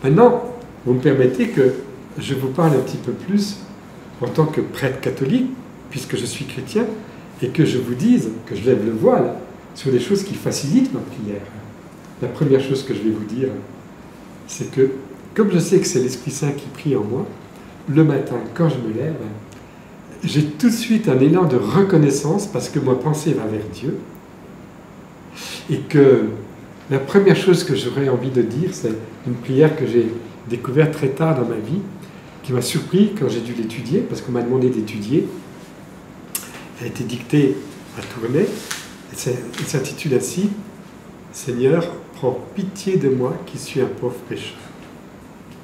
Maintenant, vous me permettez que je vous parle un petit peu plus en tant que prêtre catholique, puisque je suis chrétien, et que je vous dise, que je lève le voile sur des choses qui facilitent ma prière. La première chose que je vais vous dire, c'est que, comme je sais que c'est l'Esprit Saint qui prie en moi, le matin, quand je me lève, j'ai tout de suite un élan de reconnaissance parce que ma pensée va vers Dieu. Et que la première chose que j'aurais envie de dire, c'est une prière que j'ai découverte très tard dans ma vie, qui m'a surpris quand j'ai dû l'étudier, parce qu'on m'a demandé d'étudier. Elle a été dictée à Tournai, et elle s'intitule ainsi « Seigneur, prends pitié de moi qui suis un pauvre pécheur.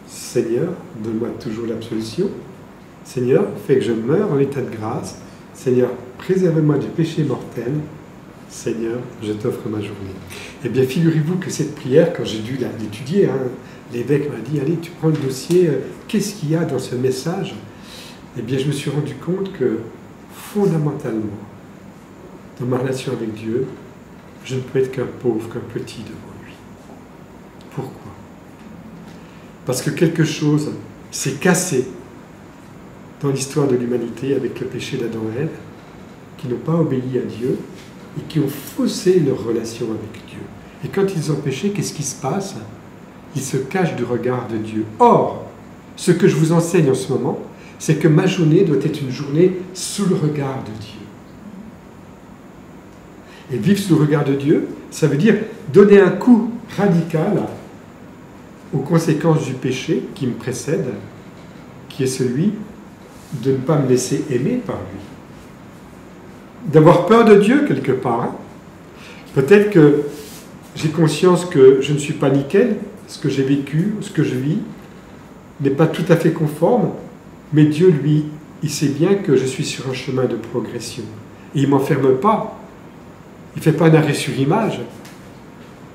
Seigneur, donne-moi toujours l'absolution. Seigneur, fais que je meure en état de grâce. Seigneur, préserve-moi du péché mortel. Seigneur, je t'offre ma journée. » Eh bien, figurez-vous que cette prière, quand j'ai dû l'étudier, l'évêque m'a dit, allez, tu prends le dossier, qu'est-ce qu'il y a dans ce message? Eh bien, je me suis rendu compte que, fondamentalement, dans ma relation avec Dieu, je ne peux être qu'un pauvre, qu'un petit devant lui. Pourquoi? Parce que quelque chose s'est cassé dans l'histoire de l'humanité avec le péché d'Adam et Ève, qui n'ont pas obéi à Dieu et qui ont faussé leur relation avec Dieu. Et quand ils ont péché, qu'est-ce qui se passe? Ils se cachent du regard de Dieu. Or, ce que je vous enseigne en ce moment, c'est que ma journée doit être une journée sous le regard de Dieu. Et vivre sous le regard de Dieu, ça veut dire donner un coup radical aux conséquences du péché qui me précède, qui est celui de ne pas me laisser aimer par lui. D'avoir peur de Dieu quelque part. Hein. Peut-être que j'ai conscience que je ne suis pas nickel, ce que j'ai vécu, ce que je vis, n'est pas tout à fait conforme, mais Dieu, lui, il sait bien que je suis sur un chemin de progression. Et il ne m'enferme pas. Il ne fait pas un arrêt sur image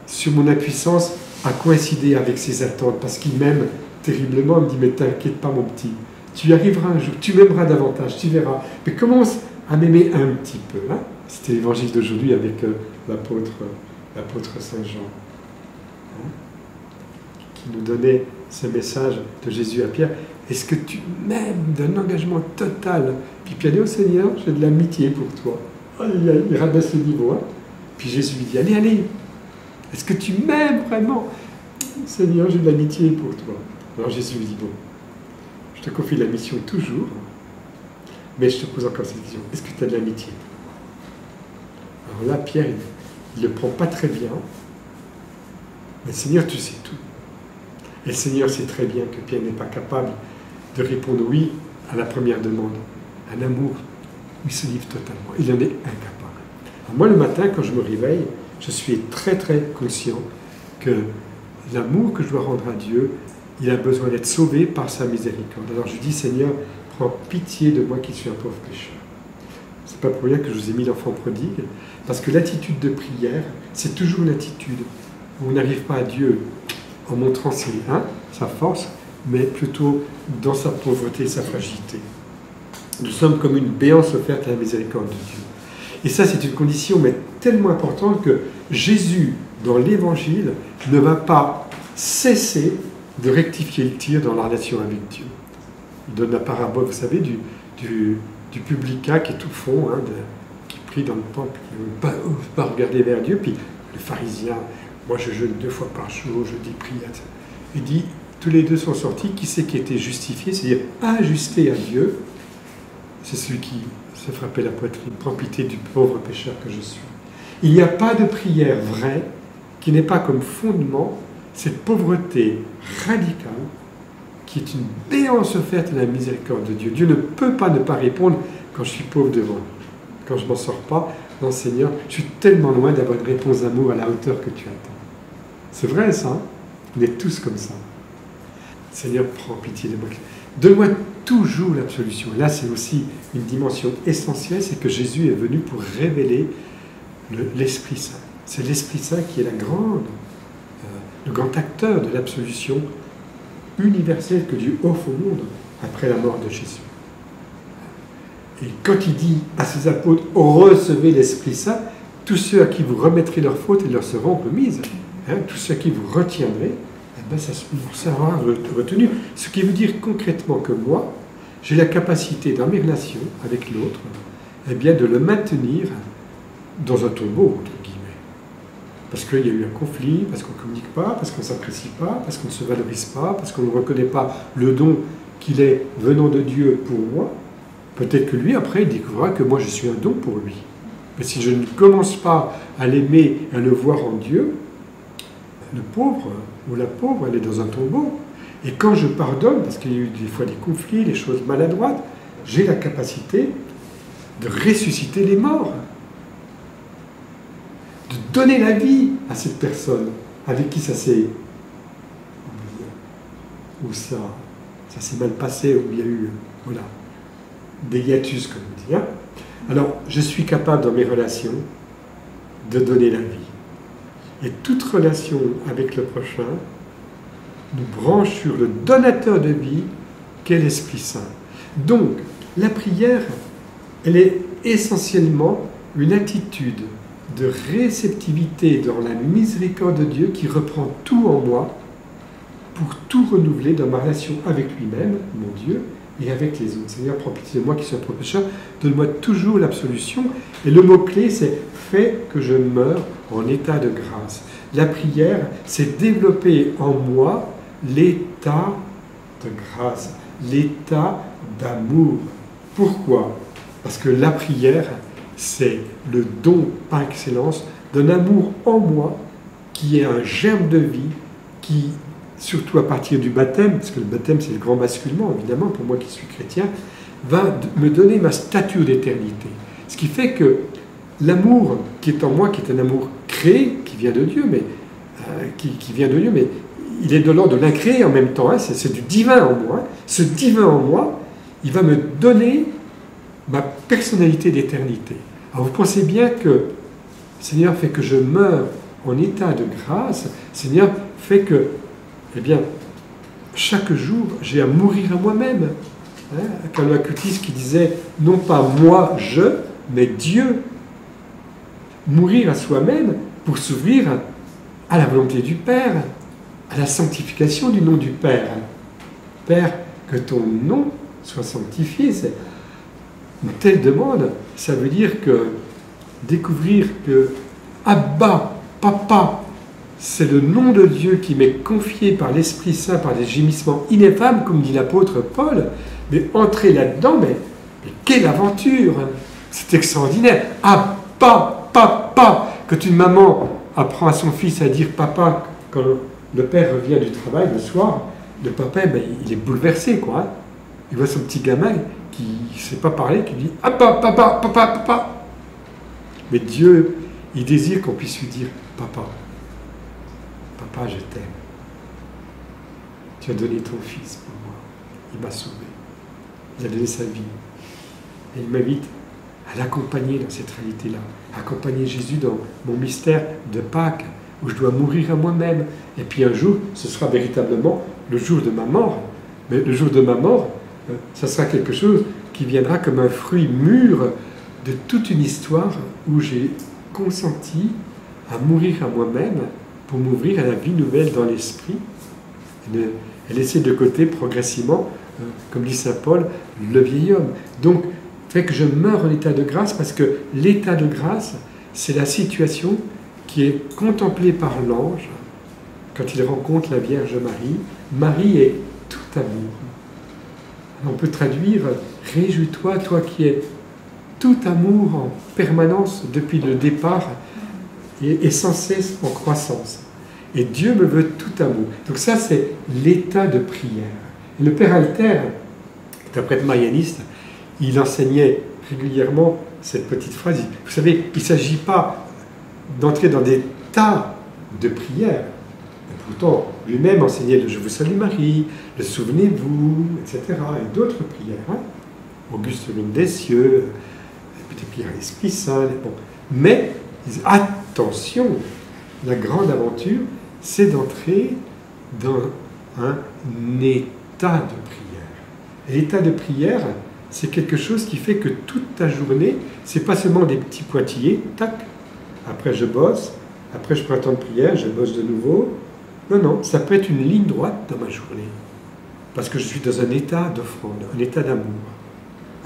sur mon impuissance à coïncider avec ses attentes, parce qu'il m'aime terriblement. Il me dit, mais t'inquiète pas mon petit, tu y arriveras un jour, tu m'aimeras davantage, tu verras. Mais commence à m'aimer un petit peu. Hein. C'était l'évangile d'aujourd'hui avec l'apôtre Saint Jean, hein, qui nous donnait ce message de Jésus à Pierre. Est-ce que tu m'aimes d'un engagement total? Puis Pierre dit, oh Seigneur, j'ai de l'amitié pour toi. Oh, il rabaisse le niveau. Hein. Puis Jésus lui dit, allez, allez, est-ce que tu m'aimes vraiment? Seigneur, j'ai de l'amitié pour toi. Alors Jésus lui dit, bon, je te confie la mission toujours, mais je te pose encore cette question, est-ce que tu as de l'amitié? Alors là, Pierre, il ne le prend pas très bien, mais Seigneur, tu sais tout. Et le Seigneur sait très bien que Pierre n'est pas capable de répondre oui à la première demande. Un amour, il se livre totalement. Il en est incapable. Alors moi, le matin, quand je me réveille, je suis très très conscient que l'amour que je dois rendre à Dieu, il a besoin d'être sauvé par sa miséricorde. Alors je dis, Seigneur, prends pitié de moi qui suis un pauvre pécheur. C'est pas pour rien que je vous ai mis l'enfant prodigue, parce que l'attitude de prière, c'est toujours une attitude où on n'arrive pas à Dieu en montrant sa force, mais plutôt dans sa pauvreté et sa fragilité. Nous sommes comme une béance offerte à la miséricorde de Dieu. Et ça, c'est une condition mais tellement importante que Jésus, dans l'Évangile, ne va pas cesser de rectifier le tir dans la relation avec Dieu. Il donne la parabole, vous savez, du publicain qui est tout fond, hein, qui prie dans le temple, qui ne veut pas regarder vers Dieu, puis le pharisien, moi je jeûne 2 fois par jour, je dis prière. Il dit, tous les deux sont sortis, qui c'est qui était justifié, c'est-à-dire ajusté à Dieu, c'est celui qui se frappait la poitrine, prends pitié du pauvre pécheur que je suis. Il n'y a pas de prière vraie qui n'ait pas comme fondement cette pauvreté radicale qui est une béance offerte à la miséricorde de Dieu. Dieu ne peut pas ne pas répondre quand je suis pauvre devant lui. Quand je ne m'en sors pas, non Seigneur, je suis tellement loin d'avoir une réponse d'amour à la hauteur que tu attends. C'est vrai ça, hein? On est tous comme ça. Seigneur, prends pitié de moi. Donne-moi toujours l'absolution. Et là, c'est aussi une dimension essentielle, c'est que Jésus est venu pour révéler l'Esprit Saint. C'est l'Esprit Saint qui est le grand acteur de l'absolution universelle que Dieu offre au monde après la mort de Jésus. Et quand il dit à ses apôtres, recevez l'Esprit Saint, tous ceux à qui vous remettrez leurs fautes, elles leur seront remises. Hein, tous ceux à qui vous retiendrez, eh ben, ça aura retenu. Ce qui veut dire concrètement que moi, j'ai la capacité dans mes relations avec l'autre, eh bien, de le maintenir dans un tombeau, entre guillemets. Parce qu'il y a eu un conflit, parce qu'on ne communique pas, parce qu'on ne s'apprécie pas, parce qu'on ne se valorise pas, parce qu'on ne reconnaît pas le don qu'il est venant de Dieu pour moi. Peut-être que lui, après, il découvrira que moi, je suis un don pour lui. Mais si je ne commence pas à l'aimer, à le voir en Dieu, le pauvre ou la pauvre, elle est dans un tombeau. Et quand je pardonne, parce qu'il y a eu des fois des conflits, des choses maladroites, j'ai la capacité de ressusciter les morts, de donner la vie à cette personne avec qui ça s'est ou ça s'est mal passé, où il y a eu voilà, des hiatus, comme on dit. Hein. Alors, je suis capable dans mes relations de donner la vie. Et toute relation avec le prochain nous branche sur le donateur de vie qu'est l'Esprit Saint. Donc, la prière, elle est essentiellement une attitude de réceptivité dans la miséricorde de Dieu qui reprend tout en moi pour tout renouveler dans ma relation avec lui-même, mon Dieu, et avec les autres. Seigneur, prends pitié de moi qui suis un pauvre pécheur, donne-moi toujours l'absolution. Et le mot-clé, c'est « fais que je meure en état de grâce ». La prière, c'est développer en moi l'état de grâce, l'état d'amour. Pourquoi? Parce que la prière, c'est le don par excellence d'un amour en moi qui est un germe de vie qui, surtout à partir du baptême, parce que le baptême c'est le grand basculement évidemment pour moi qui suis chrétien, va me donner ma stature d'éternité. Ce qui fait que l'amour qui est en moi, qui est un amour créé, qui vient de Dieu, mais il est de l'ordre de l'incréé en même temps, hein, c'est du divin en moi. Ce divin en moi, il va me donner ma personnalité d'éternité. Alors vous pensez bien que Seigneur fait que je meure en état de grâce, Seigneur fait que, eh bien, chaque jour, j'ai à mourir à moi-même. Hein, Carlo Acutis qui disait, non pas moi, je, mais Dieu. Mourir à soi-même pour s'ouvrir à la volonté du Père, à la sanctification du nom du Père. Père, que ton nom soit sanctifié, c'est une telle demande, ça veut dire que découvrir que Abba, Papa, c'est le nom de Dieu qui m'est confié par l'Esprit Saint, par des gémissements ineffables, comme dit l'apôtre Paul, mais entrer là-dedans, mais quelle aventure! C'est extraordinaire. Abba, Papa! Quand une maman apprend à son fils à dire papa, quand le père revient du travail le soir, le papa, ben, il est bouleversé, quoi. Hein. Il voit son petit gamin qui ne sait pas parler, qui dit « Ah, papa, papa, papa !» Mais Dieu, il désire qu'on puisse lui dire « Papa, papa, je t'aime. Tu as donné ton fils pour moi. Il m'a sauvé. Il a donné sa vie. Et il m'invite à l'accompagner dans cette réalité-là, à accompagner Jésus dans mon mystère de Pâques, où je dois mourir à moi-même. Et puis un jour, ce sera véritablement le jour de ma mort. Mais le jour de ma mort, ça sera quelque chose qui viendra comme un fruit mûr de toute une histoire où j'ai consenti à mourir à moi-même pour m'ouvrir à la vie nouvelle dans l'esprit et laisser de côté progressivement, comme dit saint Paul, le vieil homme. Donc, fait que je meurs en état de grâce parce que l'état de grâce, c'est la situation qui est contemplée par l'ange quand il rencontre la Vierge Marie. Marie est tout amour. On peut traduire « Réjouis-toi, toi qui es tout amour en permanence depuis le départ et sans cesse en croissance. » Et Dieu me veut tout amour. Donc ça, c'est l'état de prière. Et le Père Alter, qui est un prêtre marianiste, il enseignait régulièrement cette petite phrase. Vous savez, il ne s'agit pas d'entrer dans des tas de prières. Et pourtant, lui-même enseignait le « Je vous salue Marie », le « Souvenez-vous », etc. et d'autres prières. Hein. Auguste Lune des cieux, les petites prières à l'Esprit Saint. Bon. Mais, attention, la grande aventure, c'est d'entrer dans un état de prière. Et l'état de prière, c'est quelque chose qui fait que toute ta journée, c'est pas seulement des petits pointillés, tac, après je bosse, après je prends un temps de prière, je bosse de nouveau, Non, non, ça peut être une ligne droite dans ma journée. Parce que je suis dans un état d'offrande, un état d'amour,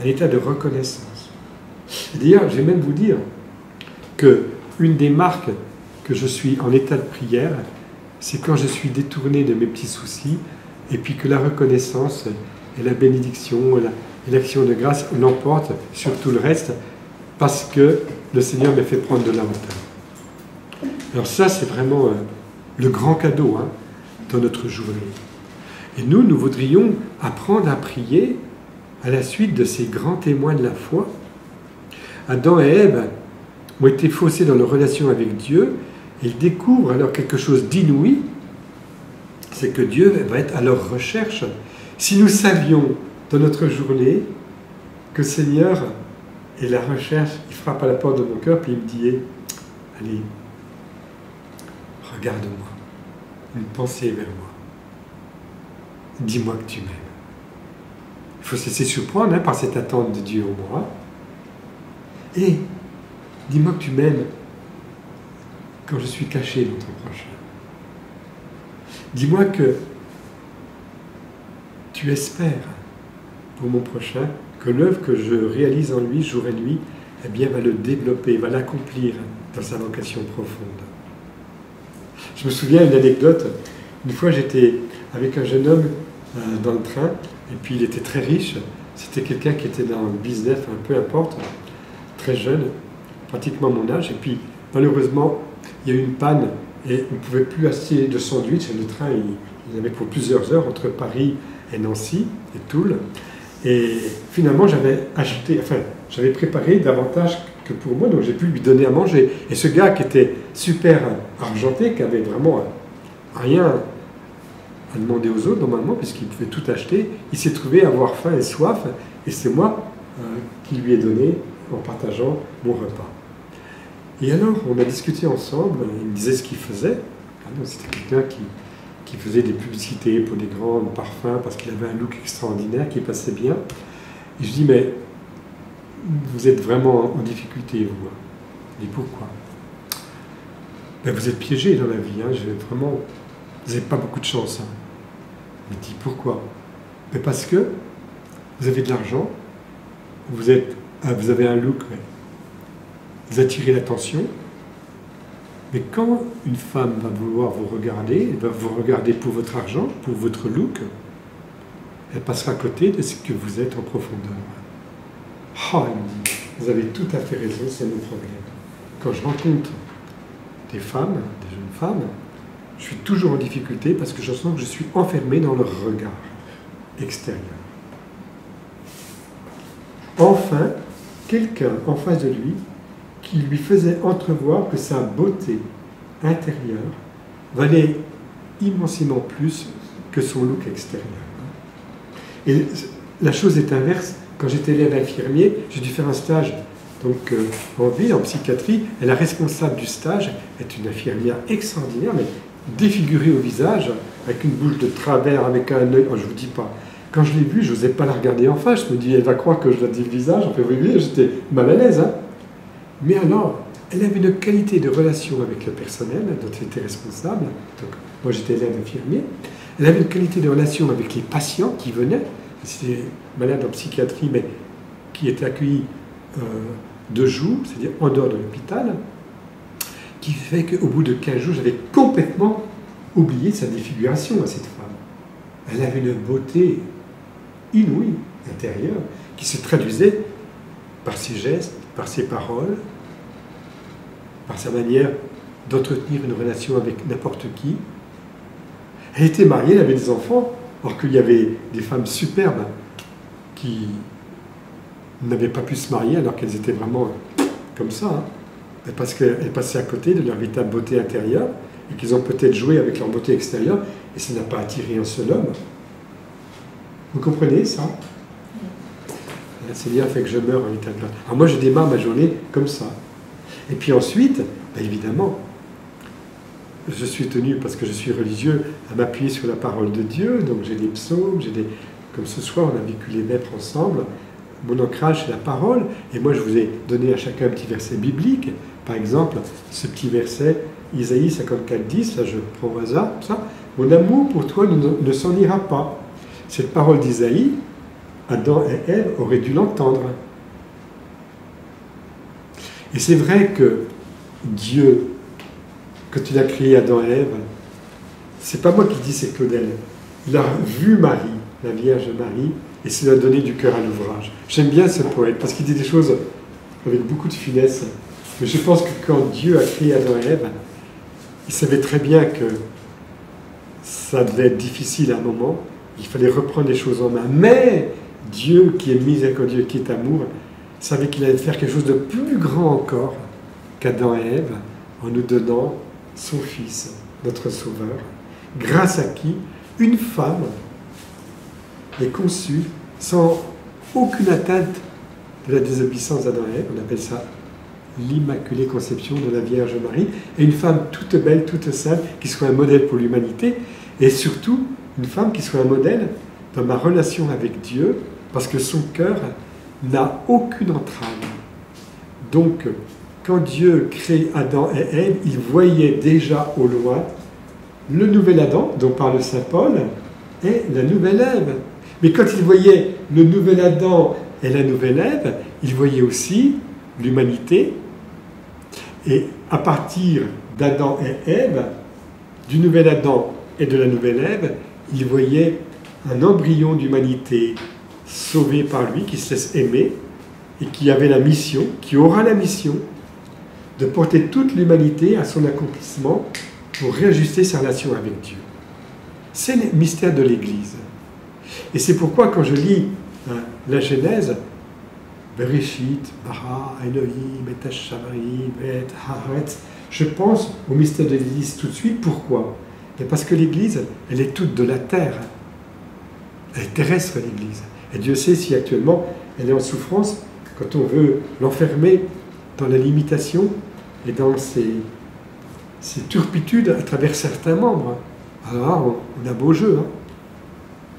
un état de reconnaissance. D'ailleurs, je vais même vous dire que une des marques que je suis en état de prière, c'est quand je suis détourné de mes petits soucis, et puis que la reconnaissance et la bénédiction et l'action de grâce l'emportent sur tout le reste, parce que le Seigneur m'a fait prendre de la hauteur. Alors ça, c'est vraiment le grand cadeau dans notre journée. Et nous voudrions apprendre à prier à la suite de ces grands témoins de la foi. Adam et Ève ont été faussés dans leur relation avec Dieu, et ils découvrent alors quelque chose d'inouï, c'est que Dieu va être à leur recherche. Si nous savions dans notre journée que le Seigneur est la recherche, il frappe à la porte de mon cœur, puis il me dit, allez, regarde-moi, une pensée vers moi. Dis-moi que tu m'aimes. Il faut se laisser surprendre par cette attente de Dieu en moi. Et dis-moi que tu m'aimes quand je suis caché dans ton prochain. Dis-moi que tu espères pour mon prochain que l'œuvre que je réalise en lui, jour et nuit, eh bien, va le développer, va l'accomplir dans sa vocation profonde. Je me souviens d'une anecdote. Une fois, j'étais avec un jeune homme dans le train, et puis il était très riche. C'était quelqu'un qui était dans le business, peu importe, très jeune, pratiquement mon âge. Et puis, malheureusement, il y a eu une panne et on ne pouvait plus acheter de sandwich. Le train, il avait pour plusieurs heures entre Paris et Nancy et Toul. Et finalement, j'avais préparé davantage que pour moi, donc j'ai pu lui donner à manger. Et ce gars qui était super argenté, qui avait vraiment rien à demander aux autres normalement, puisqu'il pouvait tout acheter, il s'est trouvé avoir faim et soif, et c'est moi qui lui ai donné en partageant mon repas. Et alors, on a discuté ensemble, il me disait ce qu'il faisait. C'était quelqu'un qui faisait des publicités pour des grands parfums, parce qu'il avait un look extraordinaire qui passait bien. Et je dis, mais vous êtes vraiment en difficulté, vous. Je dis, pourquoi? Ben, vous êtes piégé dans la vie, vraiment, vous n'avez pas beaucoup de chance. Il me dit, pourquoi? Mais parce que vous avez de l'argent, vous avez un look, vous attirez l'attention, mais quand une femme va vouloir vous regarder, elle va vous regarder pour votre argent, pour votre look, elle passera à côté de ce que vous êtes en profondeur. Ah, elle me dit, vous avez tout à fait raison, c'est mon problème. Quand je rencontre des femmes, des jeunes femmes, je suis toujours en difficulté parce que je sens que je suis enfermé dans leur regard extérieur. Enfin, quelqu'un en face de lui qui lui faisait entrevoir que sa beauté intérieure valait immensément plus que son look extérieur. Et la chose est inverse. Quand j'étais élève infirmier, j'ai dû faire un stage en ville, en psychiatrie, et la responsable du stage est une infirmière extraordinaire, mais défigurée au visage, avec une bouche de travers, avec un œil, je ne vous dis pas. Quand je l'ai vue, je n'osais pas la regarder en face, je me dis, elle va croire que je la dis le visage, en fait, oui, j'étais mal à l'aise. Mais alors, elle avait une qualité de relation avec le personnel dont elle était responsable, donc moi j'étais élève infirmier, elle avait une qualité de relation avec les patients qui venaient, c'était malade en psychiatrie, mais qui étaient accueillis 2 jours, c'est-à-dire en dehors de l'hôpital, qui fait qu'au bout de 15 jours, j'avais complètement oublié sa défiguration à cette femme. Elle avait une beauté inouïe, intérieure, qui se traduisait par ses gestes, par ses paroles, par sa manière d'entretenir une relation avec n'importe qui. Elle était mariée, elle avait des enfants, alors qu'il y avait des femmes superbes qui n'avaient pas pu se marier alors qu'elles étaient vraiment comme ça, parce qu'elles passaient à côté de leur véritable beauté intérieure et qu'ils ont peut-être joué avec leur beauté extérieure et ça n'a pas attiré un seul homme. Vous comprenez ça? Le Seigneur fait que je meurs en état de grâce. Alors moi je démarre ma journée comme ça. Et puis ensuite, évidemment, je suis tenu, parce que je suis religieux, à m'appuyer sur la parole de Dieu. Donc j'ai des psaumes, comme ce soir on a vécu les vêpres ensemble. Mon ancrage c'est la parole. Et moi je vous ai donné à chacun un petit verset biblique. Par exemple, ce petit verset Isaïe 54, 10, là je prends au hasard, ça, mon amour pour toi ne s'en ira pas. Cette parole d'Isaïe, Adam et Ève auraient dû l'entendre. Et c'est vrai que Dieu, quand il a créé Adam et Ève, c'est pas moi qui dis, c'est Claudel. Il a vu Marie, la Vierge Marie, et ça lui a donné du cœur à l'ouvrage. J'aime bien ce poète, parce qu'il dit des choses avec beaucoup de finesse. Mais je pense que quand Dieu a créé Adam et Ève, il savait très bien que ça devait être difficile à un moment, il fallait reprendre les choses en main. Mais Dieu, qui est miséricordieux, qui est amour, savait qu'il allait faire quelque chose de plus grand encore qu'Adam et Ève, en nous donnant son Fils, notre Sauveur, grâce à qui une femme est conçue sans aucune atteinte de la désobéissance d'Adam et Ève. On appelle ça l'Immaculée Conception de la Vierge Marie, et une femme toute belle, toute sainte, qui soit un modèle pour l'humanité, et surtout une femme qui soit un modèle dans ma relation avec Dieu, parce que son cœur n'a aucune entrave. Donc, quand Dieu crée Adam et Ève, il voyait déjà au loin le nouvel Adam, dont parle saint Paul, et la nouvelle Ève. Mais quand il voyait le nouvel Adam et la nouvelle Ève, il voyait aussi l'humanité. Et à partir d'Adam et Ève, du nouvel Adam et de la nouvelle Ève, il voyait un embryon d'humanité sauvé par lui, qui se laisse aimer, et qui avait la mission, qui aura la mission, de porter toute l'humanité à son accomplissement pour réajuster sa relation avec Dieu. C'est le mystère de l'Église. Et c'est pourquoi quand je lis la Genèse, Bereshit, Bara, Elohim, et Hashamayim, et Haaretz, je pense au mystère de l'Église tout de suite. Pourquoi? Et parce que l'Église, elle est toute de la terre. Elle est terrestre, l'Église. Et Dieu sait si actuellement elle est en souffrance, quand on veut l'enfermer dans la limitation et dans ses turpitudes à travers certains membres. Alors, on a beau jeu, hein.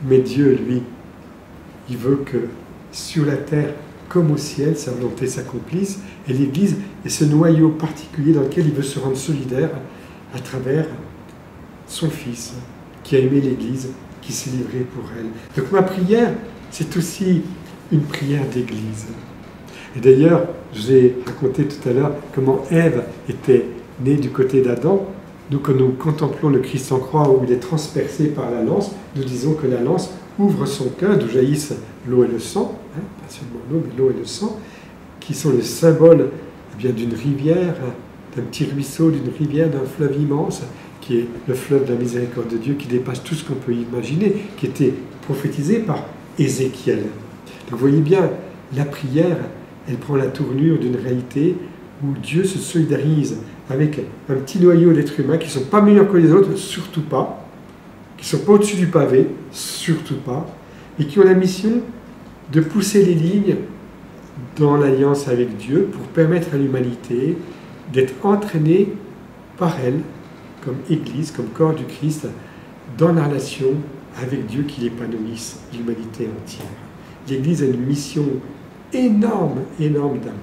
Mais Dieu, lui, il veut que sur la terre comme au ciel, sa volonté s'accomplisse, et l'Église est ce noyau particulier dans lequel il veut se rendre solidaire à travers son Fils, qui a aimé l'Église, qui s'est livré pour elle. Donc ma prière, c'est aussi une prière d'Église. Et d'ailleurs, je vous ai raconté tout à l'heure comment Ève était née du côté d'Adam. Nous, quand nous contemplons le Christ en croix où il est transpercé par la lance, nous disons que la lance ouvre son cœur, d'où jaillissent l'eau et le sang, hein, pas seulement l'eau, mais l'eau et le sang, qui sont le symbole d'une rivière, d'un petit ruisseau, d'une rivière, d'un fleuve immense, qui est le fleuve de la miséricorde de Dieu, qui dépasse tout ce qu'on peut imaginer, qui était prophétisé par Ézéchiel. Donc vous voyez bien, la prière, elle prend la tournure d'une réalité où Dieu se solidarise avec un petit noyau d'êtres humains qui ne sont pas meilleurs que les autres, surtout pas, qui ne sont pas au-dessus du pavé, surtout pas, et qui ont la mission de pousser les lignes dans l'alliance avec Dieu pour permettre à l'humanité d'être entraînée par elle, comme Église, comme corps du Christ, dans la relation avec Dieu qui épanouisse l'humanité entière. L'Église a une mission énorme, énorme d'amour.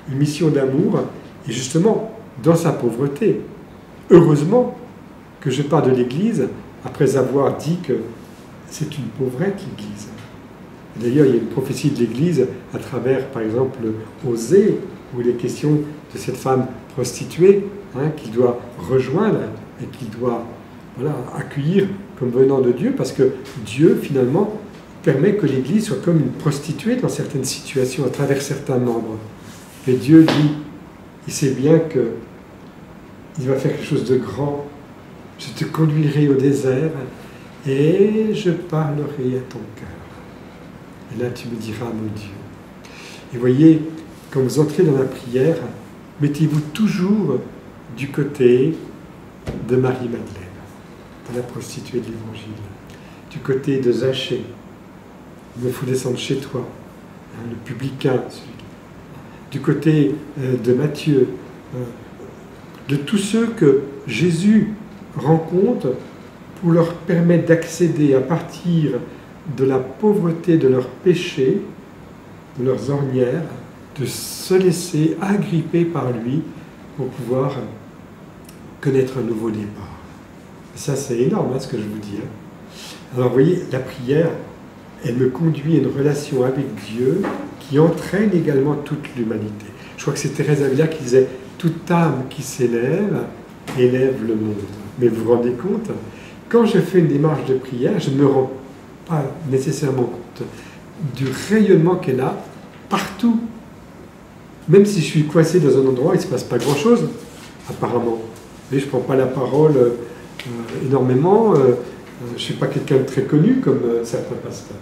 Une mission d'amour, et justement, dans sa pauvreté. Heureusement que je parle de l'Église après avoir dit que c'est une pauvrette, l'Église. D'ailleurs, il y a une prophétie de l'Église à travers, par exemple, Osée, où il est question de cette femme prostituée, hein, qu'il doit rejoindre et qu'il doit accueillir comme venant de Dieu, parce que Dieu, finalement, permet que l'Église soit comme une prostituée dans certaines situations, à travers certains membres. Et Dieu dit, il sait bien qu'il va faire quelque chose de grand. Je te conduirai au désert et je parlerai à ton cœur. Et là, tu me diras, mon Dieu. Et voyez, quand vous entrez dans la prière, mettez-vous toujours du côté de Marie-Madeleine, de la prostituée de l'Évangile, du côté de Zachée. Il me faut descendre chez toi, hein, le publicain, du côté de Matthieu, de tous ceux que Jésus rencontre pour leur permettre d'accéder à partir de la pauvreté de leurs péchés, de leurs ornières, de se laisser agripper par lui pour pouvoir connaître un nouveau départ. Et ça, c'est énorme, hein, ce que je vous dis. Hein. Alors, vous voyez, la prière, elle me conduit à une relation avec Dieu qui entraîne également toute l'humanité. Je crois que c'est Thérèse d'Avila qui disait « Toute âme qui s'élève, élève le monde ». Mais vous vous rendez compte, quand je fais une démarche de prière, je ne me rends pas nécessairement compte du rayonnement qu'elle a partout. Même si je suis coincé dans un endroit, il ne se passe pas grand-chose, apparemment. Et je ne prends pas la parole énormément, je ne suis pas quelqu'un de très connu comme certains pasteurs.